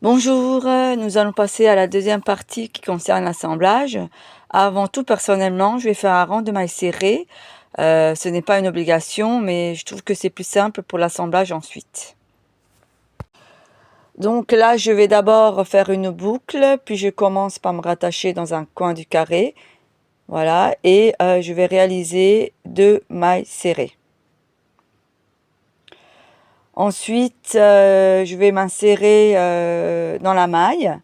Bonjour, nous allons passer à la deuxième partie qui concerne l'assemblage. Avant tout, personnellement, je vais faire un rang de mailles serrées. Ce n'est pas une obligation, mais je trouve que c'est plus simple pour l'assemblage ensuite. Donc là, je vais d'abord faire une boucle, puis je commence par me rattacher dans un coin du carré. Voilà, et je vais réaliser 2 mailles serrées. Ensuite, je vais m'insérer dans la maille.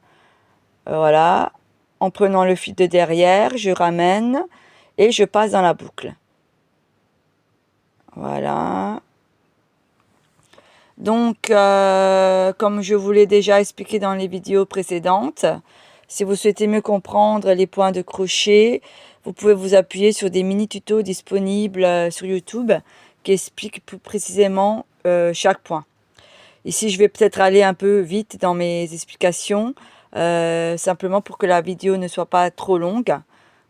Voilà, en prenant le fil de derrière, je ramène et je passe dans la boucle. Voilà. Donc, comme je vous l'ai déjà expliqué dans les vidéos précédentes, si vous souhaitez mieux comprendre les points de crochet, vous pouvez vous appuyer sur des mini-tutos disponibles sur YouTube qui expliquent plus précisément chaque point. Ici, je vais peut-être aller un peu vite dans mes explications, simplement pour que la vidéo ne soit pas trop longue.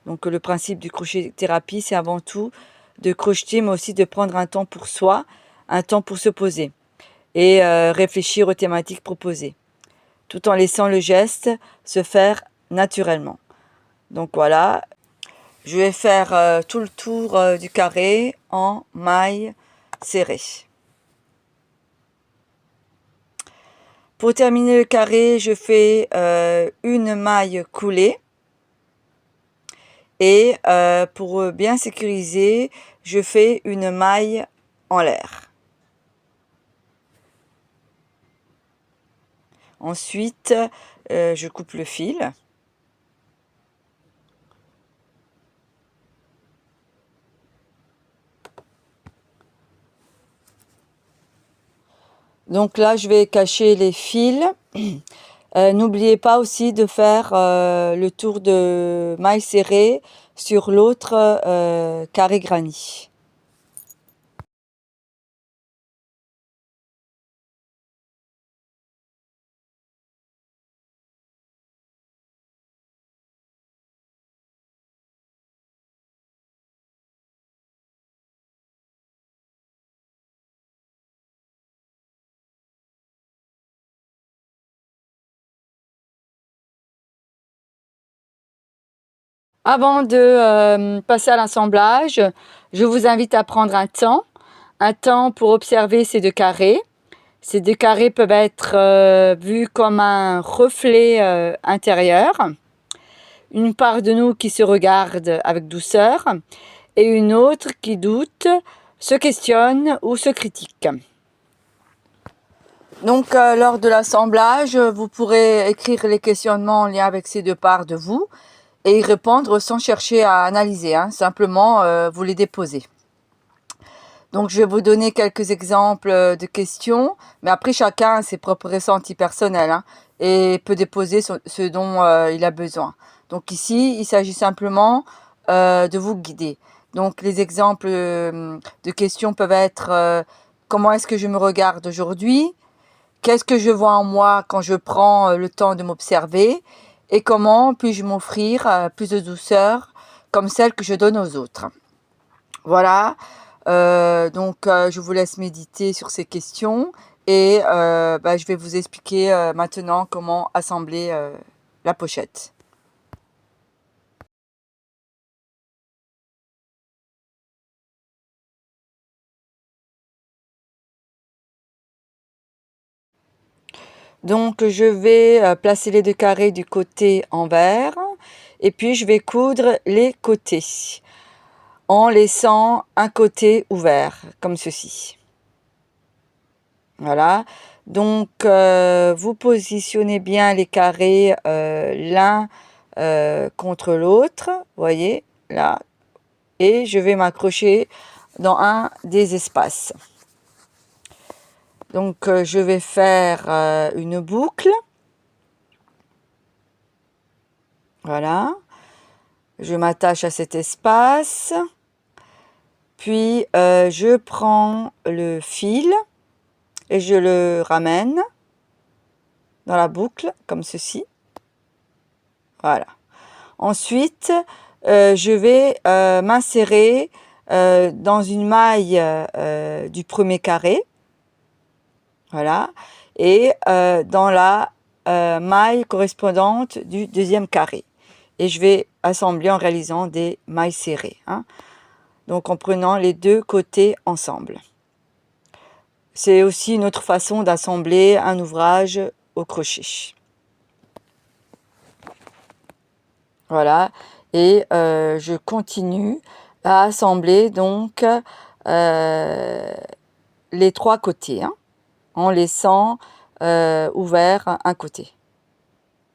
Donc, le principe du crochet thérapie, c'est avant tout de crocheter, mais aussi de prendre un temps pour soi, un temps pour se poser et réfléchir aux thématiques proposées, tout en laissant le geste se faire naturellement. Donc voilà, je vais faire tout le tour du carré en mailles serrées. Pour terminer le carré, je fais une maille coulée. Et pour bien sécuriser, je fais une maille en l'air. Ensuite, je coupe le fil. Donc là, je vais cacher les fils. N'oubliez pas aussi de faire le tour de maille serrée sur l'autre carré granit. Avant de passer à l'assemblage, je vous invite à prendre un temps pour observer ces deux carrés. Ces deux carrés peuvent être vus comme un reflet intérieur. Une part de nous qui se regarde avec douceur et une autre qui doute, se questionne ou se critique. Donc, lors de l'assemblage, vous pourrez écrire les questionnements en lien avec ces deux parts de vous et y répondre sans chercher à analyser, hein, simplement vous les déposez. Donc, je vais vous donner quelques exemples de questions, mais après, chacun a ses propres ressentis personnels hein, et peut déposer ce dont il a besoin. Donc ici, il s'agit simplement de vous guider. Donc, les exemples de questions peuvent être comment est-ce que je me regarde aujourd'hui? Qu'est-ce que je vois en moi quand je prends le temps de m'observer? Et comment puis-je m'offrir plus de douceur comme celle que je donne aux autres? Voilà. Donc, je vous laisse méditer sur ces questions et je vais vous expliquer maintenant comment assembler la pochette. Donc, je vais placer les deux carrés du côté envers et puis je vais coudre les côtés en laissant un côté ouvert, comme ceci. Voilà. Donc, vous positionnez bien les carrés l'un contre l'autre, voyez, là. Et je vais m'accrocher dans un des espaces. Donc, je vais faire une boucle. Voilà. Je m'attache à cet espace. Puis, je prends le fil et je le ramène dans la boucle, comme ceci. Voilà. Ensuite, je vais m'insérer dans une maille du premier carré. Voilà. Et dans la mailles correspondantes du deuxième carré. Et je vais assembler en réalisant des mailles serrées, hein. Donc en prenant les deux côtés ensemble. C'est aussi une autre façon d'assembler un ouvrage au crochet. Voilà, et je continue à assembler donc les trois côtés, hein, en laissant ouvert un côté.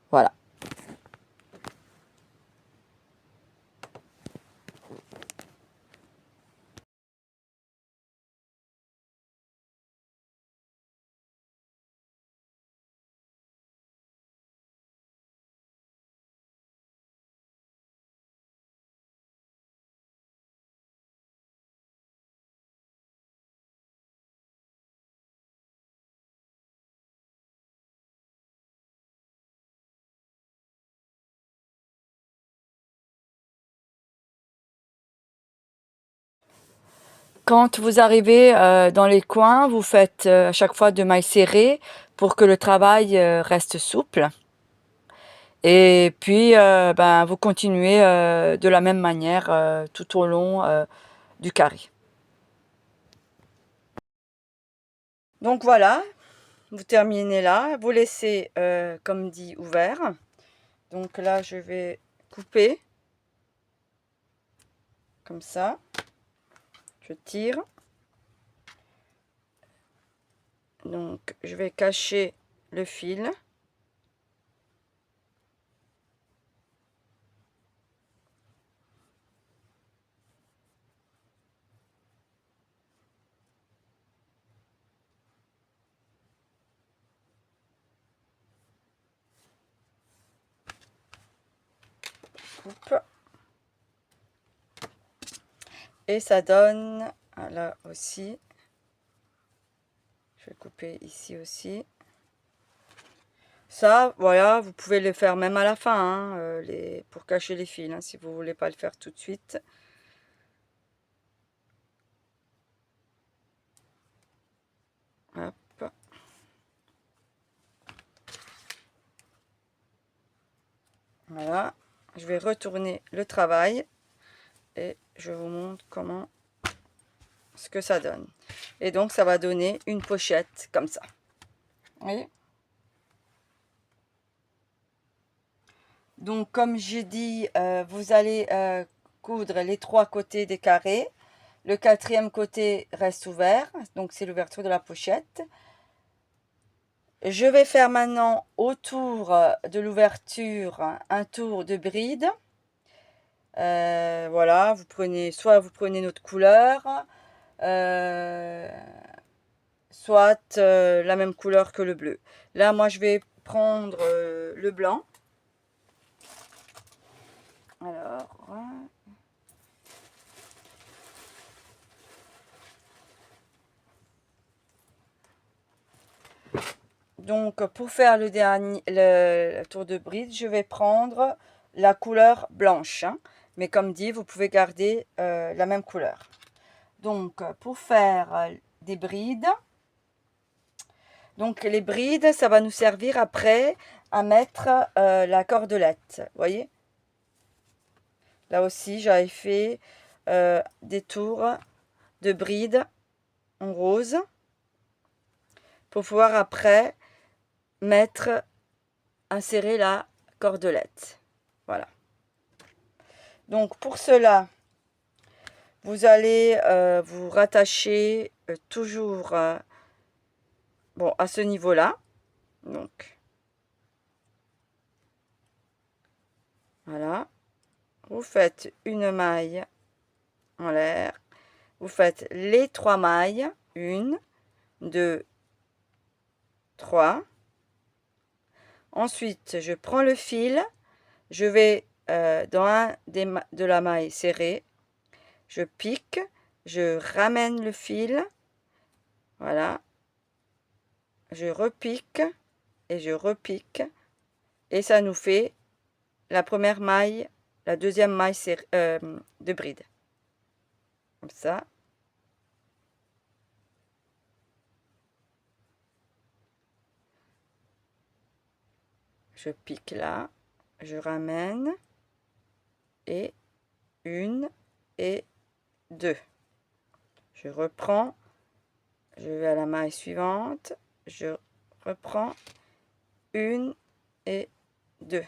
Voilà. Quand vous arrivez dans les coins, vous faites à chaque fois de mailles serrées pour que le travail reste souple. Et puis, ben, vous continuez de la même manière tout au long du carré. Donc voilà, vous terminez là. Vous laissez, comme dit, ouvert. Donc là, je vais couper comme ça. Je tire. Donc, je vais cacher le fil. Coupe. Et ça donne, là aussi, je vais couper ici aussi. Ça, voilà, vous pouvez le faire même à la fin, hein, pour cacher les fils, hein, si vous ne voulez pas le faire tout de suite. Hop. Voilà, je vais retourner le travail et je vous montre comment, ce que ça donne. Et donc, ça va donner une pochette comme ça. Vous voyez ? Donc, comme j'ai dit, vous allez coudre les trois côtés des carrés. Le quatrième côté reste ouvert, donc c'est l'ouverture de la pochette. Je vais faire maintenant autour de l'ouverture un tour de bride. Voilà, soit vous prenez notre couleur, soit la même couleur que le bleu. Là, moi, je vais prendre le blanc. Alors, donc pour faire le tour de bride, je vais prendre la couleur blanche, hein. Mais comme dit, vous pouvez garder la même couleur. Donc pour faire des brides, donc les brides, ça va nous servir après à mettre la cordelette. Vous voyez ? Là aussi, j'avais fait des tours de brides en rose pour pouvoir après insérer la cordelette. Voilà. Donc pour cela, vous allez vous rattacher toujours bon, à ce niveau-là. Donc voilà. Vous faites une maille en l'air. Vous faites les 3 mailles. 1, 2, 3. Ensuite, je prends le fil. Je vais dans un de la maille serrée. Je pique. Je ramène le fil. Voilà. Je repique. Et je repique. Et ça nous fait la première maille, la deuxième maille de bride. Comme ça. je pique là, je ramène, et 1 et 2. Je reprends, je vais à la maille suivante, je reprends, 1 et 2.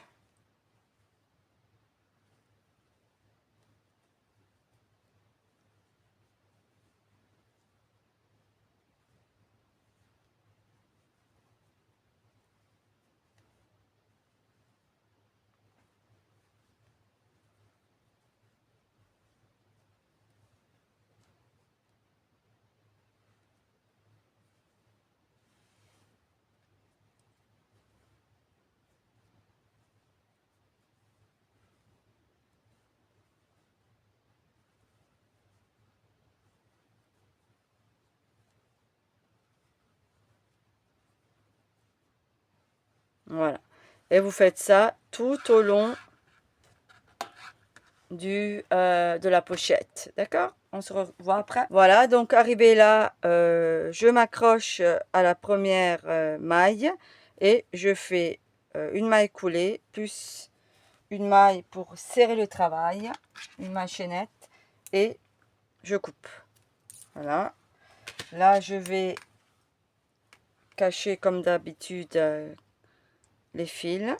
Voilà. Et vous faites ça tout au long de la pochette. D'accord? On se revoit après. Voilà, donc arrivé là, je m'accroche à la première maille et je fais une maille coulée plus une maille pour serrer le travail, une maille chaînette, et je coupe. Voilà. Là, je vais cacher comme d'habitude les fils.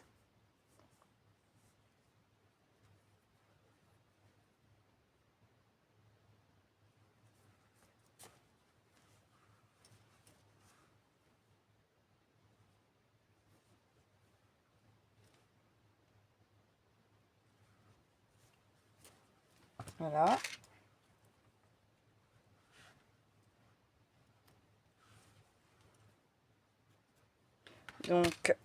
Voilà. Donc,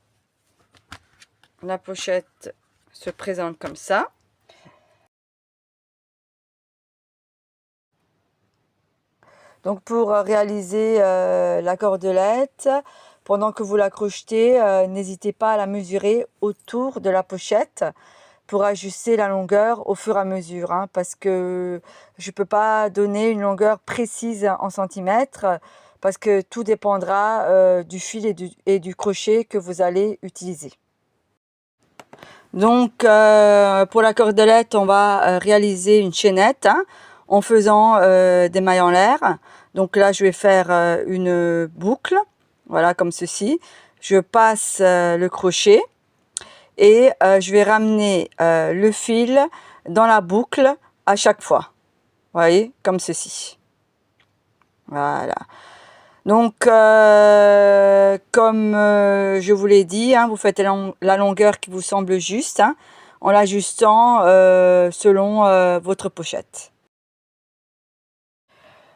la pochette se présente comme ça. Donc, pour réaliser la cordelette, pendant que vous la crochetez, n'hésitez pas à la mesurer autour de la pochette pour ajuster la longueur au fur et à mesure, hein, parce que je ne peux pas donner une longueur précise en centimètres, parce que tout dépendra du fil et du crochet que vous allez utiliser. Donc, pour la cordelette, on va réaliser une chaînette, hein, en faisant des mailles en l'air. Donc là, je vais faire une boucle, voilà, comme ceci. Je passe le crochet et je vais ramener le fil dans la boucle à chaque fois. Vous voyez, comme ceci. Voilà. Donc, comme je vous l'ai dit, hein, vous faites la longueur qui vous semble juste, hein, en l'ajustant selon votre pochette.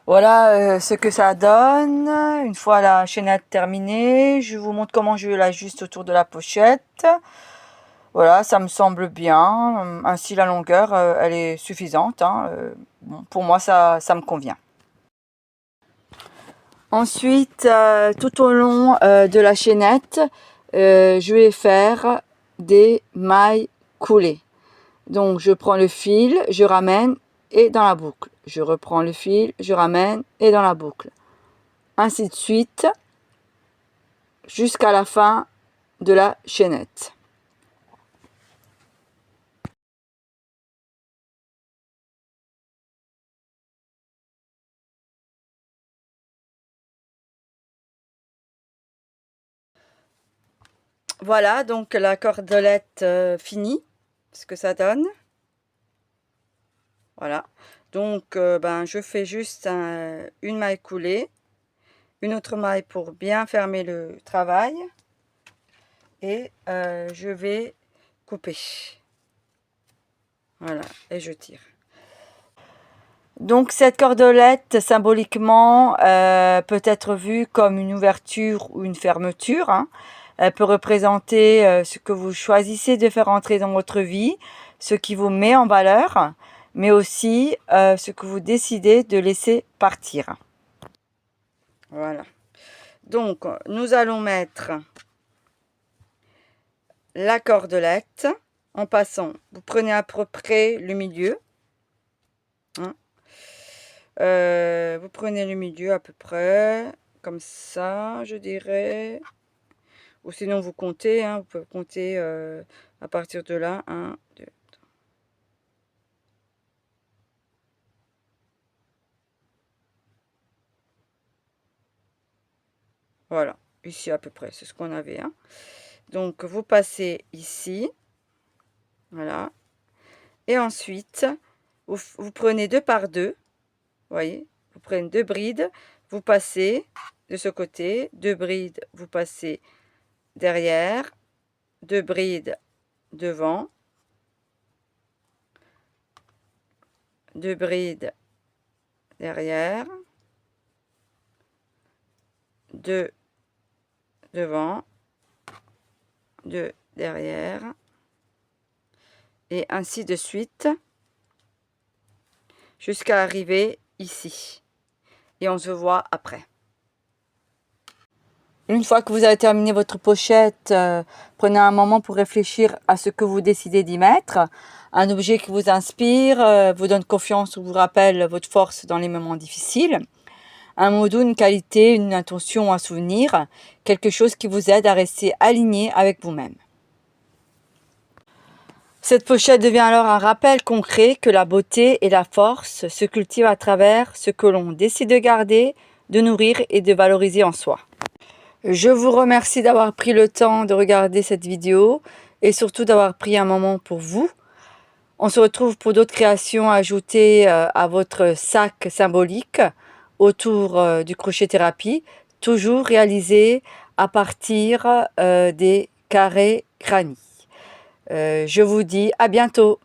Voilà ce que ça donne. Une fois la chaînette terminée, je vous montre comment je l'ajuste autour de la pochette. Voilà, ça me semble bien. Ainsi, la longueur, elle est suffisante, hein. Bon, pour moi, ça me convient. Ensuite, tout au long de la chaînette, je vais faire des mailles coulées. Donc, je prends le fil, je ramène et dans la boucle. Je reprends le fil, je ramène et dans la boucle. Ainsi de suite, jusqu'à la fin de la chaînette. Voilà, donc la cordelette finie, ce que ça donne. Voilà, donc ben, je fais juste une maille coulée, une autre maille pour bien fermer le travail, et je vais couper. Voilà, et je tire. Donc cette cordelette, symboliquement, peut être vue comme une ouverture ou une fermeture, hein. Elle peut représenter ce que vous choisissez de faire entrer dans votre vie, ce qui vous met en valeur, mais aussi ce que vous décidez de laisser partir. Voilà. Donc, nous allons mettre la cordelette en passant. Vous prenez à peu près le milieu. Hein. Vous prenez le milieu à peu près, comme ça, je dirais. Ou sinon vous comptez, hein, vous pouvez compter à partir de là. 1, 2. Voilà, ici à peu près, c'est ce qu'on avait. Hein. Donc vous passez ici. Voilà. Et ensuite, vous prenez 2 par 2. Voyez, vous prenez 2 brides, vous passez de ce côté, 2 brides, vous passez derrière, 2 brides devant, 2 brides derrière, 2 devant, 2 derrière, et ainsi de suite, jusqu'à arriver ici. Et on se voit après. Une fois que vous avez terminé votre pochette, prenez un moment pour réfléchir à ce que vous décidez d'y mettre. Un objet qui vous inspire, vous donne confiance ou vous rappelle votre force dans les moments difficiles. Un mot doux, une qualité, une intention, un souvenir. Quelque chose qui vous aide à rester aligné avec vous-même. Cette pochette devient alors un rappel concret que la beauté et la force se cultivent à travers ce que l'on décide de garder, de nourrir et de valoriser en soi. Je vous remercie d'avoir pris le temps de regarder cette vidéo et surtout d'avoir pris un moment pour vous. On se retrouve pour d'autres créations ajoutées à votre sac symbolique autour du crochet thérapie, toujours réalisé à partir des carrés granit. Je vous dis à bientôt.